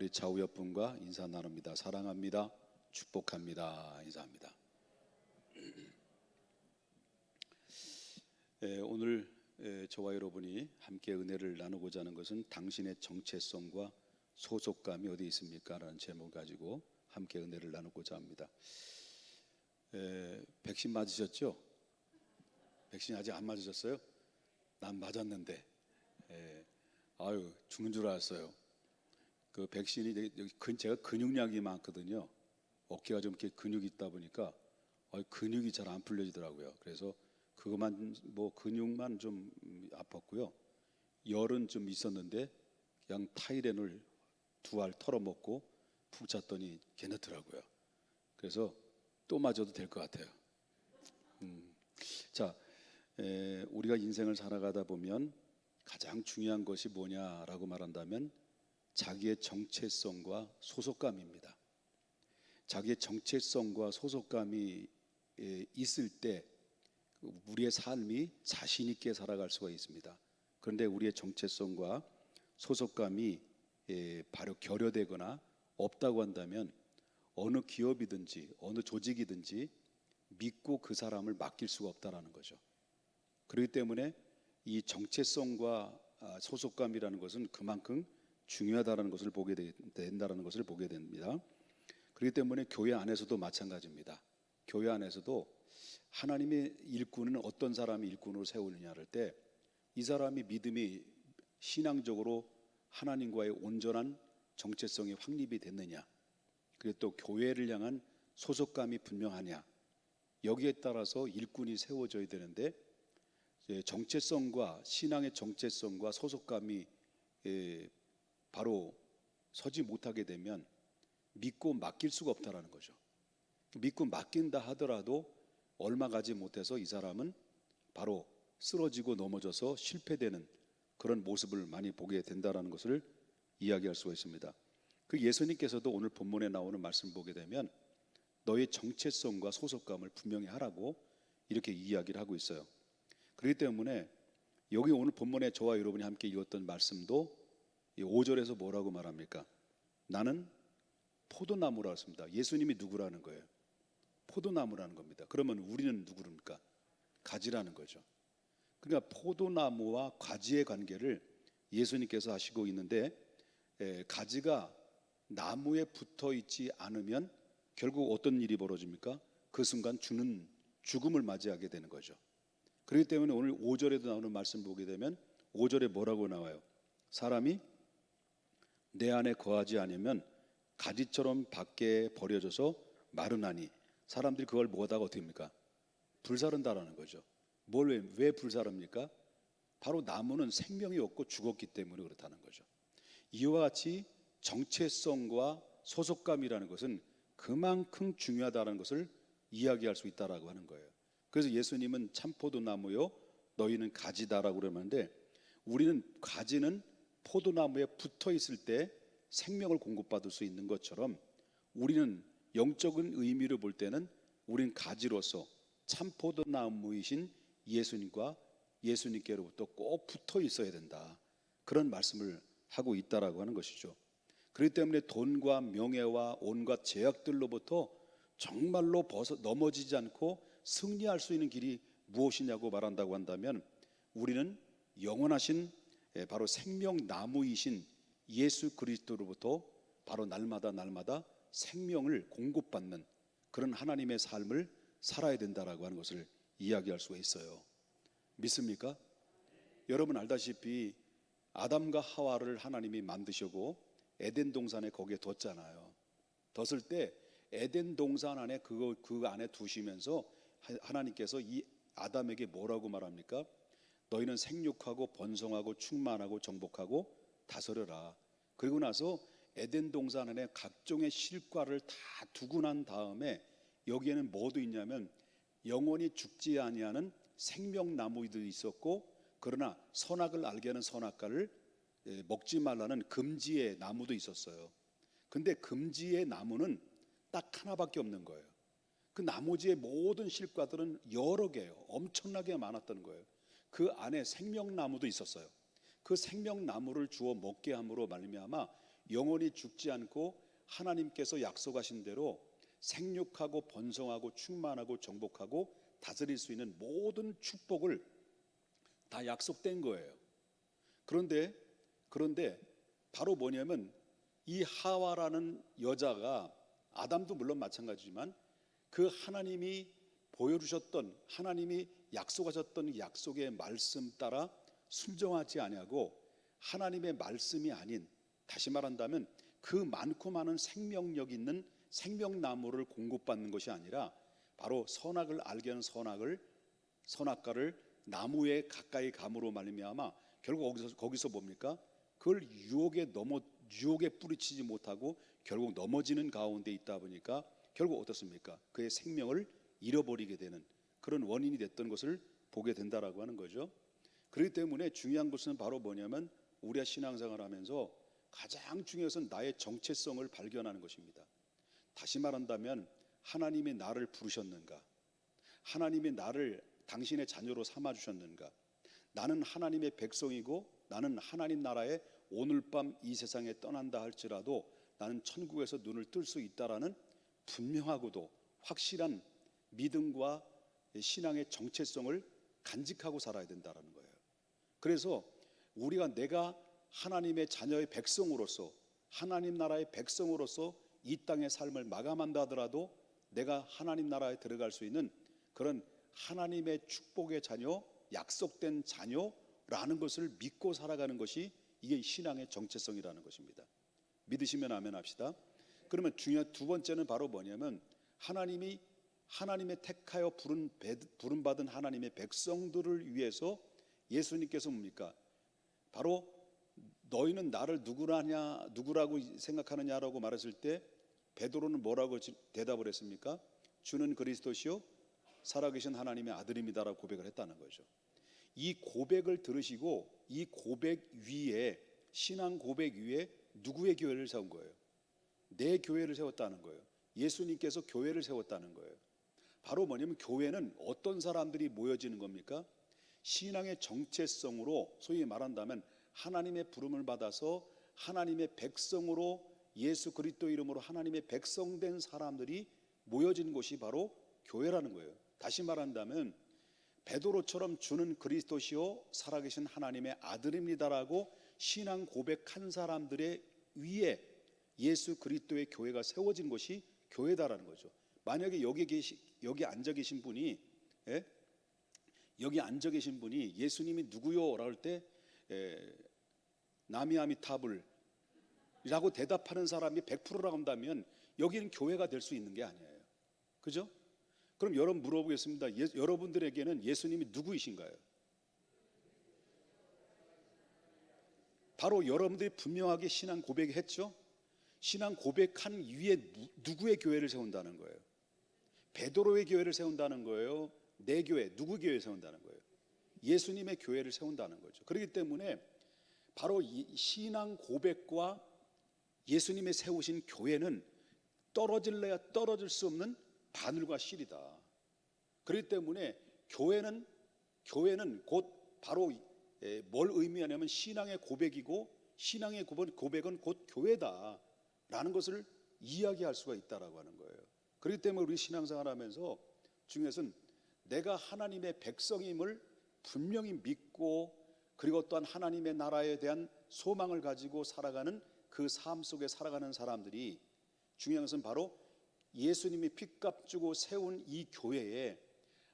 우리 좌우 옆분과 인사 나눕니다. 사랑합니다. 축복합니다. 인사합니다. 오늘 저와 여러분이 함께 은혜를 나누고자 하는 것은 당신의 정체성과 소속감이 어디 있습니까? 라는 제목을 가지고 함께 은혜를 나누고자 합니다. 백신 맞으셨죠? 백신 아직 안 맞으셨어요? 난 맞았는데 죽는 줄 알았어요. 그 백신이 제가 근육량이 많거든요. 어깨가 좀 이렇게 근육이 있다 보니까 근육이 잘 안 풀려지더라고요. 그래서 그것만 근육만 좀 아팠고요. 열은 좀 있었는데 그냥 타이레놀 2알 털어먹고 푹 잤더니 괜찮더라고요. 그래서 또 맞아도 될 것 같아요. 자, 우리가 인생을 살아가다 보면 가장 중요한 것이 뭐냐라고 말한다면 자기의 정체성과 소속감입니다. 자기의 정체성과 소속감이 있을 때 우리의 삶이 자신 있게 살아갈 수가 있습니다. 그런데 우리의 정체성과 소속감이 바로 결여되거나 없다고 한다면 어느 기업이든지 어느 조직이든지 믿고 그 사람을 맡길 수가 없다라는 거죠. 그렇기 때문에 이 정체성과 소속감이라는 것은 그만큼 중요하다는 것을 보게 된다는 것을 보게 됩니다. 그렇기 때문에 교회 안에서도 마찬가지입니다. 교회 안에서도 하나님의 일꾼은 어떤 사람이 일꾼으로 세우느냐를 때 이 사람이 믿음이 신앙적으로 하나님과의 온전한 정체성이 확립이 됐느냐, 그리고 또 교회를 향한 소속감이 분명하냐, 여기에 따라서 일꾼이 세워져야 되는데 정체성과 신앙의 정체성과 소속감이 바로 서지 못하게 되면 믿고 맡길 수가 없다라는 거죠. 믿고 맡긴다 하더라도 얼마 가지 못해서 이 사람은 바로 쓰러지고 넘어져서 실패되는 그런 모습을 많이 보게 된다라는 것을 이야기할 수가 있습니다. 그 예수님께서도 오늘 본문에 나오는 말씀 보게 되면 너의 정체성과 소속감을 분명히 하라고 이렇게 이야기를 하고 있어요. 그렇기 때문에 여기 오늘 본문에 저와 여러분이 함께 읽었던 말씀도 5절에서 뭐라고 말합니까? 나는 포도나무라고 했습니다. 예수님이 누구라는 거예요? 포도나무라는 겁니다. 그러면 우리는 누구입니까? 가지라는 거죠. 그러니까 포도나무와 가지의 관계를 예수님께서 하시고 있는데 가지가 나무에 붙어 있지 않으면 결국 어떤 일이 벌어집니까? 그 순간 죽음을 맞이하게 되는 거죠. 그렇기 때문에 오늘 5절에도 나오는 말씀 보게 되면 5절에 뭐라고 나와요? 사람이 내 안에 거하지 않으면 가지처럼 밖에 버려져서 마르나니, 사람들이 그걸 뭐하다가 어떻게 합니까? 불사른다라는 거죠. 왜 불사릅니까? 바로 나무는 생명이 없고 죽었기 때문에 그렇다는 거죠. 이와 같이 정체성과 소속감이라는 것은 그만큼 중요하다는 것을 이야기할 수 있다라고 하는 거예요. 그래서 예수님은 참포도나무요 너희는 가지다라고 그러는데, 우리는 가지는 포도나무에 붙어 있을 때 생명을 공급받을 수 있는 것처럼 우리는 영적인 의미를 볼 때는 우리는 가지로서 참포도나무이신 예수님과 예수님께로부터 꼭 붙어 있어야 된다, 그런 말씀을 하고 있다라고 하는 것이죠. 그렇기 때문에 돈과 명예와 온갖 제약들로부터 정말로 넘어지지 않고 승리할 수 있는 길이 무엇이냐고 말한다고 한다면 우리는 영원하신 바로 생명나무이신 예수 그리스도로부터 바로 날마다 생명을 공급받는 그런 하나님의 삶을 살아야 된다라고 하는 것을 이야기할 수가 있어요. 믿습니까? 여러분 알다시피 아담과 하와를 하나님이 만드시고 에덴 동산에 거기에 뒀잖아요. 뒀을 때 에덴 동산 안에 그 안에 두시면서 하나님께서 이 아담에게 뭐라고 말합니까? 너희는 생육하고 번성하고 충만하고 정복하고 다스려라. 그리고 나서 에덴 동산 안에 각종의 실과를 다 두고 난 다음에 여기에는 뭐도 있냐면 영원히 죽지 아니하는 생명나무도 있었고, 그러나 선악을 알게 하는 선악과를 먹지 말라는 금지의 나무도 있었어요. 근데 금지의 나무는 딱 하나밖에 없는 거예요. 그 나머지의 모든 실과들은 여러 개예요. 엄청나게 많았던 거예요. 그 안에 생명나무도 있었어요. 그 생명나무를 주워 먹게 함으로 말미암아 영원히 죽지 않고 하나님께서 약속하신 대로 생육하고 번성하고 충만하고 정복하고 다스릴 수 있는 모든 축복을 다 약속된 거예요. 그런데 바로 뭐냐면 이 하와라는 여자가, 아담도 물론 마찬가지지만, 그 하나님이 보여주셨던, 하나님이 약속하셨던 약속의 말씀 따라 순종하지 아니하고 하나님의 말씀이 아닌, 다시 말한다면 그 많고 많은 생명력 있는 생명나무를 공급받는 것이 아니라 바로 선악을 알게 하는 선악과를 나무에 가까이 감으로 말미암아 결국 거기서 뭡니까? 그걸 유혹에 뿌리치지 못하고 결국 넘어지는 가운데 있다 보니까 결국 어떻습니까? 그의 생명을 잃어버리게 되는 그런 원인이 됐던 것을 보게 된다라고 하는 거죠. 그렇기 때문에 중요한 것은 바로 뭐냐면 우리가 신앙생활을 하면서 가장 중요한 것은 나의 정체성을 발견하는 것입니다. 다시 말한다면 하나님이 나를 부르셨는가? 하나님이 나를 당신의 자녀로 삼아주셨는가? 나는 하나님의 백성이고 나는 하나님 나라에 오늘 밤 이 세상에 떠난다 할지라도 나는 천국에서 눈을 뜰 수 있다라는 분명하고도 확실한 믿음과 신앙의 정체성을 간직하고 살아야 된다는 거예요. 그래서 내가 하나님의 자녀의 백성으로서, 하나님 나라의 백성으로서 이 땅의 삶을 마감한다 하더라도 내가 하나님 나라에 들어갈 수 있는 그런 하나님의 축복의 자녀, 약속된 자녀라는 것을 믿고 살아가는 것이 이게 신앙의 정체성이라는 것입니다. 믿으시면 아멘 합시다. 그러면 중요한 두 번째는 바로 뭐냐면 하나님의 택하여 부름받은 하나님의 백성들을 위해서 예수님께서 뭡니까? 바로 너희는 나를 누구라고 생각하느냐라고 말했을 때 베드로는 뭐라고 대답을 했습니까? 주는 그리스도시요 살아계신 하나님의 아들입니다라고 고백을 했다는 거죠. 이 고백을 들으시고 이 고백 위에, 신앙 고백 위에 누구의 교회를 세운 거예요? 내 교회를 세웠다는 거예요. 예수님께서 교회를 세웠다는 거예요. 바로 뭐냐면 교회는 어떤 사람들이 모여지는 겁니까? 신앙의 정체성으로, 소위 말한다면 하나님의 부름을 받아서 하나님의 백성으로, 예수 그리스도 이름으로 하나님의 백성된 사람들이 모여진 곳이 바로 교회라는 거예요. 다시 말한다면 베드로처럼 주는 그리스도시요 살아계신 하나님의 아들입니다라고 신앙 고백한 사람들의 위에 예수 그리스도의 교회가 세워진 것이 교회다라는 거죠. 만약에 여기 앉아 계신 분이 예수님이 누구요라고 할 때 나미아미타불 라고 대답하는 사람이 100%라고 한다면 여기는 교회가 될 수 있는 게 아니에요. 그죠? 그럼 여러분 물어보겠습니다. 여러분들에게는 예수님이 누구이신가요? 바로 여러분들이 분명하게 신앙 고백했죠? 신앙 고백한 위에 누구의 교회를 세운다는 거예요? 베드로의 교회를 세운다는 거예요? 내 교회, 누구 교회를 세운다는 거예요? 예수님의 교회를 세운다는 거죠. 그렇기 때문에 바로 이 신앙 고백과 예수님의 세우신 교회는 떨어질래야 떨어질 수 없는 바늘과 실이다. 그렇기 때문에 교회는 곧 바로 뭘 의미하냐면 신앙의 고백이고 신앙의 고백은 곧 교회다라는 것을 이야기할 수가 있다라고 하는 거예요. 그렇기 때문에 우리 신앙생활하면서 중요한 내가 하나님의 백성임을 분명히 믿고 그리고 또한 하나님의 나라에 대한 소망을 가지고 살아가는 그 삶 속에 살아가는 사람들이 중요한 것은 바로 예수님이 핏값 주고 세운 이 교회에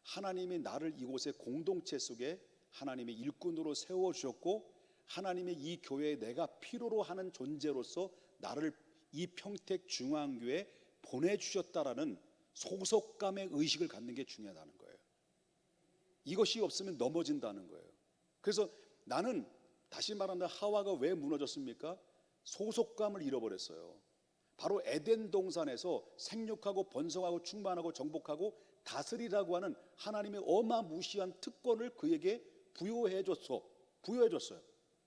하나님이 나를 이곳의 공동체 속에 하나님의 일꾼으로 세워주셨고 하나님의 이 교회에 내가 필요로 하는 존재로서 나를 이 평택 중앙교회에 보내주셨다라는 소속감의 의식을 갖는 게 중요하다는 거예요. 이것이 없으면 넘어진다는 거예요. 그래서 나는 다시 말하면 하와가 왜 무너졌습니까? 소속감을 잃어버렸어요. 바로 에덴 동산에서 생육하고 번성하고 충만하고 정복하고 다스리라고 하는 하나님의 어마무시한 특권을 그에게 부여해줬어요.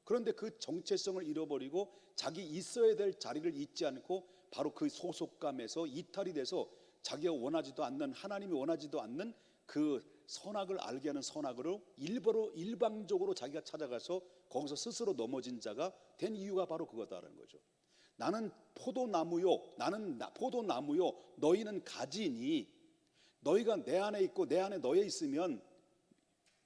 그런데 그 정체성을 잃어버리고 자기 있어야 될 자리를 잊지 않고 바로 그 소속감에서 이탈이 돼서 자기가 원하지도 않는, 하나님이 원하지도 않는 그 선악을 알게 하는 선악으로 일방적으로 자기가 찾아가서 거기서 스스로 넘어진 자가 된 이유가 바로 그거다라는 거죠. 나는 포도나무요, 나는 포도나무요, 너희는 가지니 너희가 내 안에 있고 내 안에 너희 있으면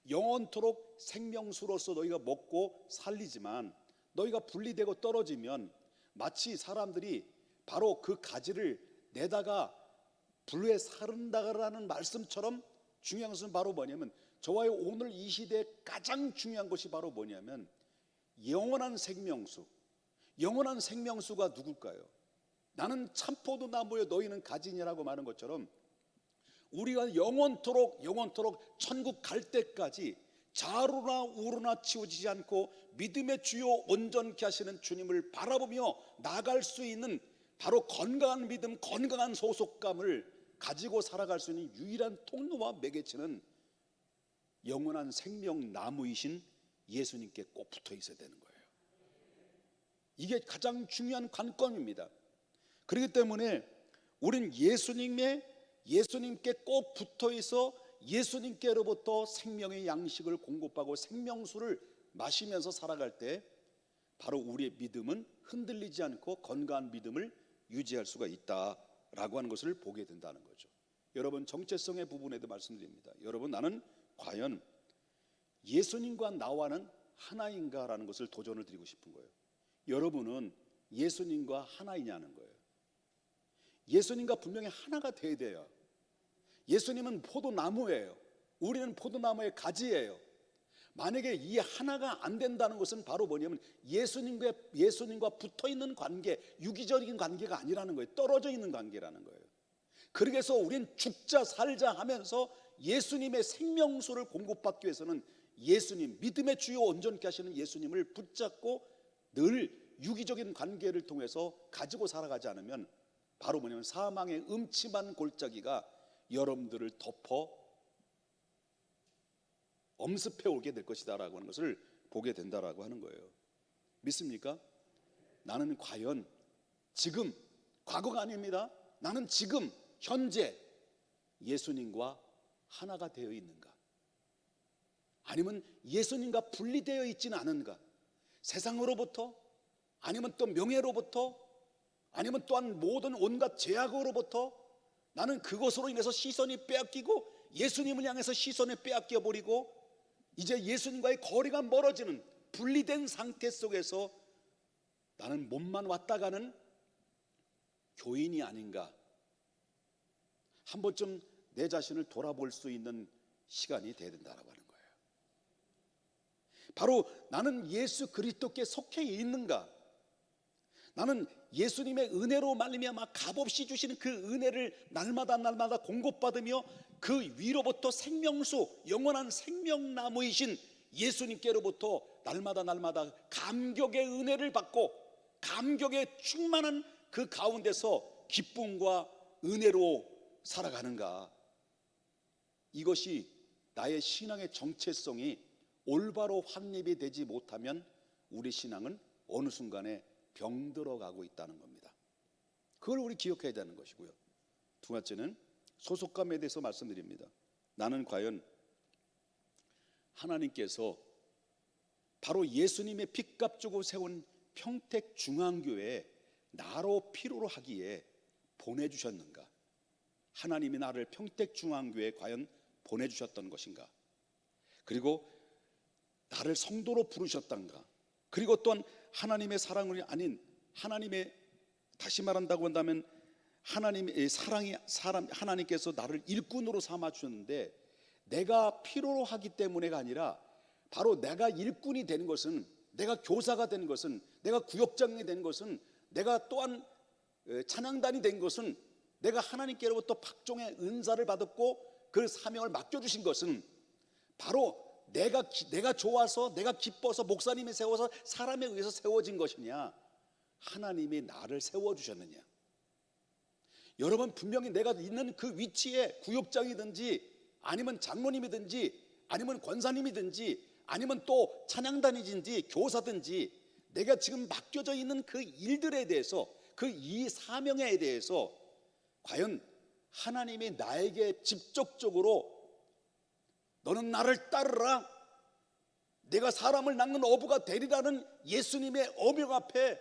영원토록 생명수로서 너희가 먹고 살리지만 너희가 분리되고 떨어지면 마치 사람들이 바로 그 가지를 내다가 불에 사른다라는 말씀처럼 중요한 것은 바로 뭐냐면, 저와의 오늘 이 시대에 가장 중요한 것이 바로 뭐냐면 영원한 생명수. 영원한 생명수가 누굴까요? 나는 참포도나무에 너희는 가지니라고 말한 것처럼 우리가 영원토록 천국 갈 때까지 좌로나 우로나 치우치지 않고 믿음의 주요 온전케 하시는 주님을 바라보며 나갈 수 있는 바로 건강한 믿음, 건강한 소속감을 가지고 살아갈 수 있는 유일한 통로와 매개체는 영원한 생명나무이신 예수님께 꼭 붙어 있어야 되는 거예요. 이게 가장 중요한 관건입니다. 그렇기 때문에 우린 예수님께 꼭 붙어 있어 예수님께로부터 생명의 양식을 공급하고 생명수를 마시면서 살아갈 때 바로 우리의 믿음은 흔들리지 않고 건강한 믿음을 유지할 수가 있다라고 하는 것을 보게 된다는 거죠. 여러분, 정체성의 부분에도 말씀드립니다. 여러분, 나는 과연 예수님과 나와는 하나인가라는 것을 도전을 드리고 싶은 거예요. 여러분은 예수님과 하나이냐는 거예요. 예수님과 분명히 하나가 돼야 돼요. 예수님은 포도나무예요. 우리는 포도나무의 가지예요. 만약에 이 하나가 안 된다는 것은 바로 뭐냐면 예수님과 붙어 있는 관계, 유기적인 관계가 아니라는 거예요. 떨어져 있는 관계라는 거예요. 그래서 우린 죽자 살자 하면서 예수님의 생명수를 공급받기 위해서는 예수님, 믿음의 주요 온전케 하시는 예수님을 붙잡고 늘 유기적인 관계를 통해서 가지고 살아가지 않으면 바로 뭐냐면 사망의 음침한 골짜기가 여러분들을 덮어 엄습해 오게 될 것이다라고 하는 것을 보게 된다라고 하는 거예요. 믿습니까? 나는 과연 지금, 과거가 아닙니다. 나는 지금 현재 예수님과 하나가 되어 있는가? 아니면 예수님과 분리되어 있지는 않은가? 세상으로부터, 아니면 또 명예로부터, 아니면 또한 모든 온갖 제약으로부터 나는 그것으로 인해서 시선이 빼앗기고 예수님을 향해서 시선을 빼앗겨 버리고 이제 예수님과의 거리가 멀어지는 분리된 상태 속에서 나는 몸만 왔다 가는 교인이 아닌가? 한 번쯤 내 자신을 돌아볼 수 있는 시간이 돼야 된다고 하는 거예요. 바로 나는 예수 그리스도께 속해 있는가? 나는 예수님의 은혜로 말미암아 값없이 주시는 그 은혜를 날마다 공급받으며 그 위로부터 생명수, 영원한 생명나무이신 예수님께로부터 날마다 감격의 은혜를 받고 감격에 충만한 그 가운데서 기쁨과 은혜로 살아가는가? 이것이 나의 신앙의 정체성이 올바로 확립이 되지 못하면 우리 신앙은 어느 순간에 병들어가고 있다는 겁니다. 그걸 우리 기억해야 되는 것이고요. 두 번째는 소속감에 대해서 말씀드립니다. 나는 과연 하나님께서 바로 예수님의 핏값 주고 세운 평택중앙교회에 나로 필요로 하기에 보내주셨는가? 하나님이 나를 평택중앙교회에 과연 보내주셨던 것인가? 그리고 나를 성도로 부르셨던가? 그리고 또한 하나님의 사랑이 아닌 하나님의, 다시 말한다고 한다면 하나님의 사랑이 하나님께서 나를 일꾼으로 삼아 주셨는데 내가 필요로 하기 때문에가 아니라 바로 내가 일꾼이 되는 것은, 내가 교사가 되는 것은, 내가 구역장이 되는 것은, 내가 또한 찬양단이 된 것은, 내가 하나님께로부터 박종의 은사를 받았고 그 사명을 맡겨주신 것은 바로 내가 좋아서, 내가 기뻐서, 목사님이 세워서 사람에 의해서 세워진 것이냐, 하나님이 나를 세워주셨느냐? 여러분, 분명히 내가 있는 그 위치에 구역장이든지 아니면 장로님이든지 아니면 권사님이든지 아니면 또 찬양단이든지 교사든지 내가 지금 맡겨져 있는 그 일들에 대해서, 그 이 사명에 대해서 과연 하나님이 나에게 직접적으로 너는 나를 따르라, 내가 사람을 낚는 어부가 되리라는 예수님의 어명 앞에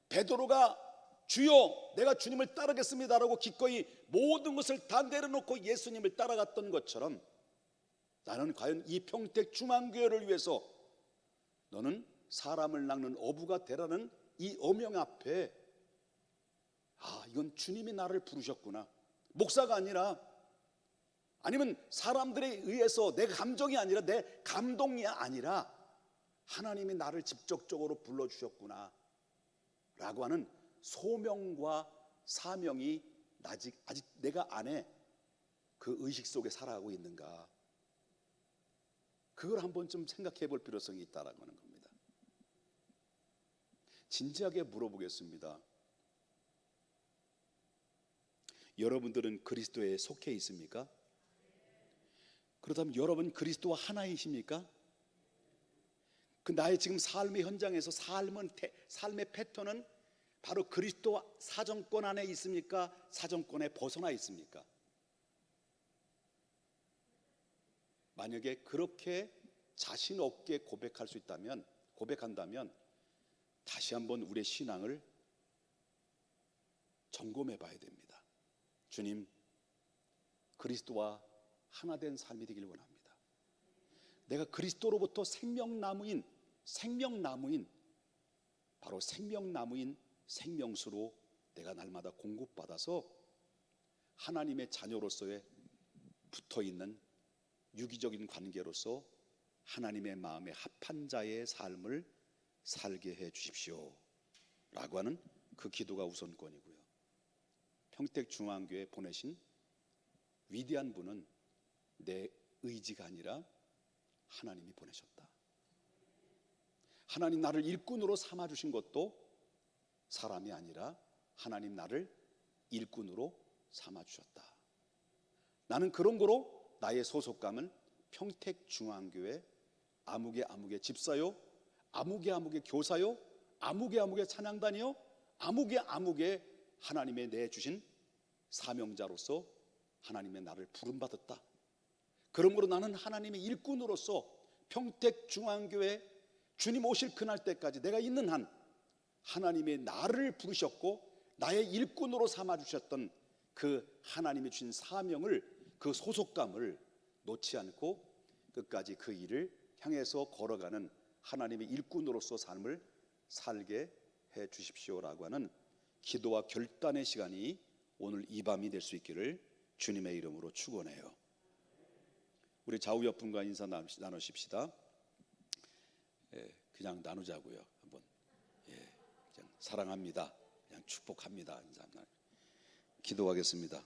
베드로가 주여 내가 주님을 따르겠습니다라고 기꺼이 모든 것을 다 내려놓고 예수님을 따라갔던 것처럼 나는 과연 이 평택 중앙교회를 위해서 너는 사람을 낚는 어부가 되라는 이 어명 앞에 이건 주님이 나를 부르셨구나, 목사가 아니라, 아니면 사람들에 의해서 내 감정이 아니라 내 감동이 아니라 하나님이 나를 직접적으로 불러주셨구나 라고 하는 소명과 사명이 아직 내가 안에 그 의식 속에 살아가고 있는가, 그걸 한번 좀 생각해 볼 필요성이 있다는 겁니다. 진지하게 물어보겠습니다. 여러분들은 그리스도에 속해 있습니까? 그렇다면 여러분 그리스도와 하나이십니까? 그 나의 지금 삶의 현장에서 삶의 패턴은 바로 그리스도 사정권 안에 있습니까? 사정권에 벗어나 있습니까? 만약에 그렇게 자신 없게 고백한다면 다시 한번 우리의 신앙을 점검해 봐야 됩니다. 주님, 그리스도와 하나 된 삶이 되길 원합니다. 내가 그리스도로부터 생명나무인 바로 생명나무인 생명수로 내가 날마다 공급받아서 하나님의 자녀로서의 붙어있는 유기적인 관계로서 하나님의 마음에 합한 자의 삶을 살게 해 주십시오 라고 하는 그 기도가 우선권이고요. 평택중앙교회 보내신 위대한 분은 내 의지가 아니라 하나님이 보내셨다. 하나님 나를 일꾼으로 삼아주신 것도 사람이 아니라 하나님 나를 일꾼으로 삼아주셨다. 나는 그런 거로 나의 소속감은 평택중앙교회 아무개 집사요, 아무개 교사요, 아무개 찬양단이요, 아무개 하나님의 내주신 사명자로서 하나님의 나를 부름받았다. 그러므로 나는 하나님의 일꾼으로서 평택중앙교회 주님 오실 그날 때까지 내가 있는 한 하나님의 나를 부르셨고 나의 일꾼으로 삼아주셨던 그 하나님이 주신 사명을, 그 소속감을 놓지 않고 끝까지 그 일을 향해서 걸어가는 하나님의 일꾼으로서 삶을 살게 해 주십시오라고 하는 기도와 결단의 시간이 오늘 이 밤이 될 수 있기를 주님의 이름으로 축원해요. 우리 좌우 옆분과 인사 나누십시다. 그냥 나누자고요. 한번. 그냥 사랑합니다. 그냥 축복합니다. 인사 기도하겠습니다.